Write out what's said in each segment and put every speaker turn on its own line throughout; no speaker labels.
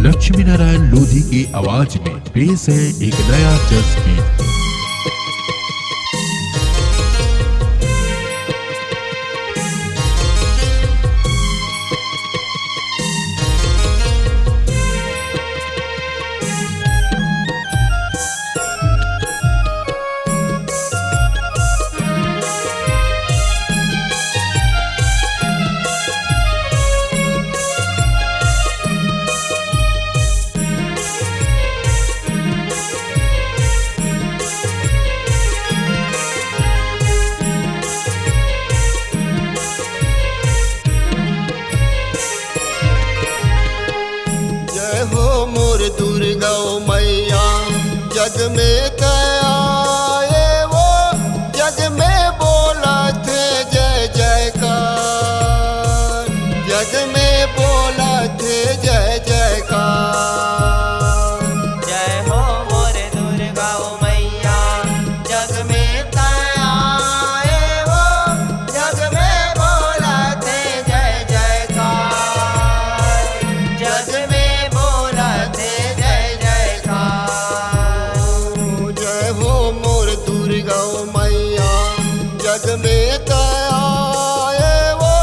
लक्ष्मी नारायण लोधी की आवाज में पेश है एक नया जज गीत।
दुर्गा मैया जग में आए वो जग में बोला थे जय जयकार, जग में बोला थे जय जयकार।
जय हो मोरे दुर्गा मैया जग में आए वो जग में बोला थे जय जयकार, जग में बोला थे जय जयकार।
जय हो मोर दुर्गा मैया जग में आए वो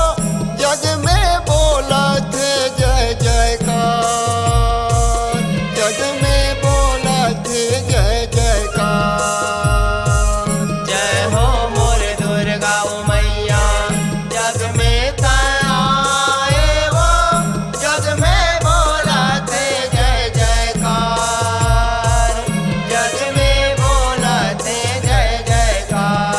जग में बोला थे जय जयकार, जग में बोला थे जय जयकार।
जय हो मोरे दुर्गा मैया जग में आए वो जग में बोला थे जय जयकार, जग में बोला थे जय जयकार।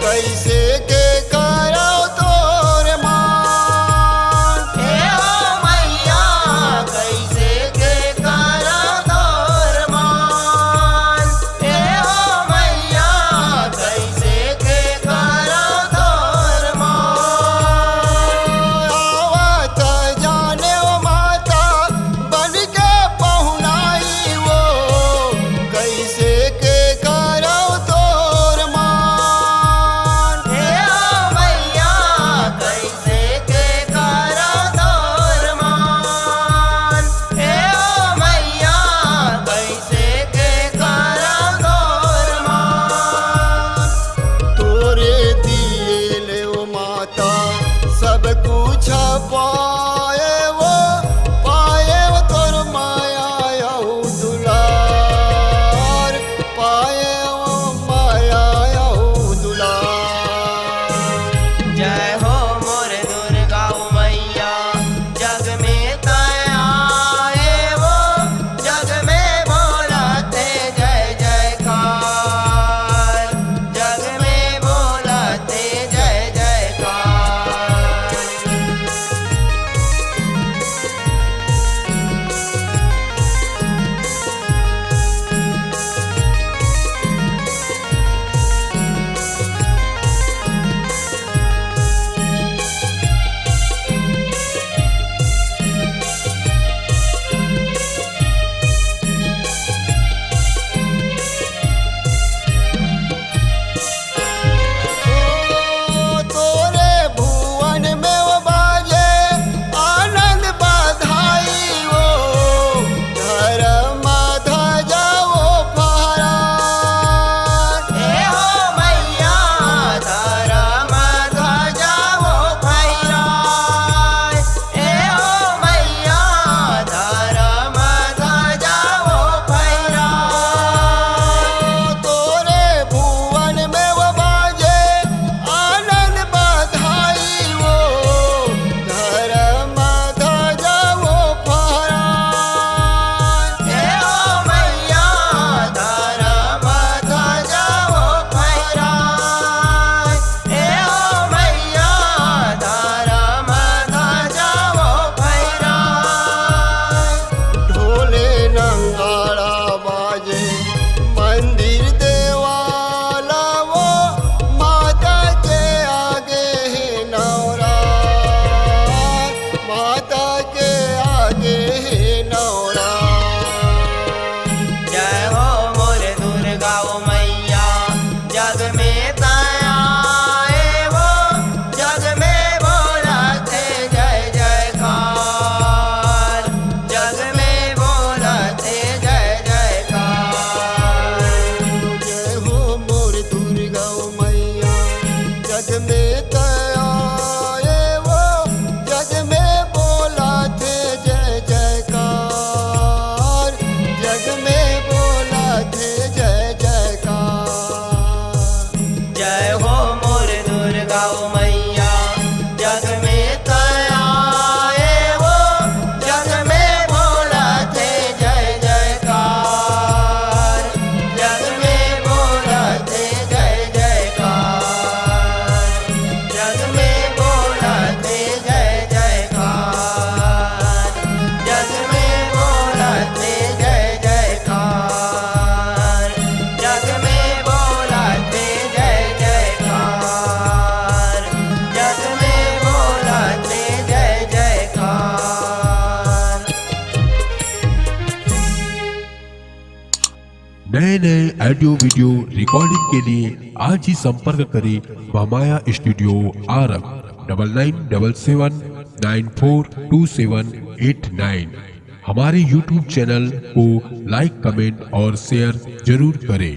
कैसे के करो तोर मान।
हे हो मैया कैसे के करो तोर मान। हे हो मैया कैसे के करो तोर मान।
आवत जाने वो माता बन के पहुनाई वो कैसे के करो तोर मान।
हे हो मैया कैसे के करो तोर मान। हे हो मैया कैसे के करो तोर मान।
तोरे दिए ले वो माता सब कुछ पाए वो तोर माया यहू दुलार पाए वो माया यहू दुलार।
जय हो मोर दुर्गा मैया जग में आए वो जग में बोलाते जय जयकार। जग में बोलाते जय जयकार।
तोरे भुवन में वो बाजे आनंद बधाई वो धर्म ध्वजा वो फहराए।
हे हो मैया धर्म ध्वजा वो फहराए। हे हो मैया धर्म ध्वजा वो फहराए।
तोरे भुवन में वो बाजे आनंद बधाई वो धर्म ध्वजा वो फहराए।
हे हो मैया धर्म ध्वजा वो फहराए। हे हो मैया धर्म ध्वजा वो फहराए।
ढोले नंगाड़ा बाजे मंदिर देवाला वो माता के आगे है नवरात माता के आगे है नवरात।
जय हो मोर दुर्गा मैया जग में आए वो जग में बोलाते जय जयकार। जग में बोलाते जय जयकार।
जय हो मोर दुर्गा मैया जग में आए वो जग में बोला थे जय जयकार। जग में बोला थे जय जयकार।
जय हो मोर दुर्गा मैया जग में आए वो जग में बोलाते जय जयकार। जग में बोलाते जय जयकार। जग में बोलाते जय जयकार। जग में बोलाते जय जयकार। जग में बोलाते जय जयकार। जग में बोलाते जय जयकार।
नए नए ऑडियो वीडियो रिकॉर्डिंग के लिए आज ही संपर्क करें महामाया स्टूडियो आरब 9977942789। हमारे YouTube चैनल को लाइक कमेंट और शेयर जरूर करें।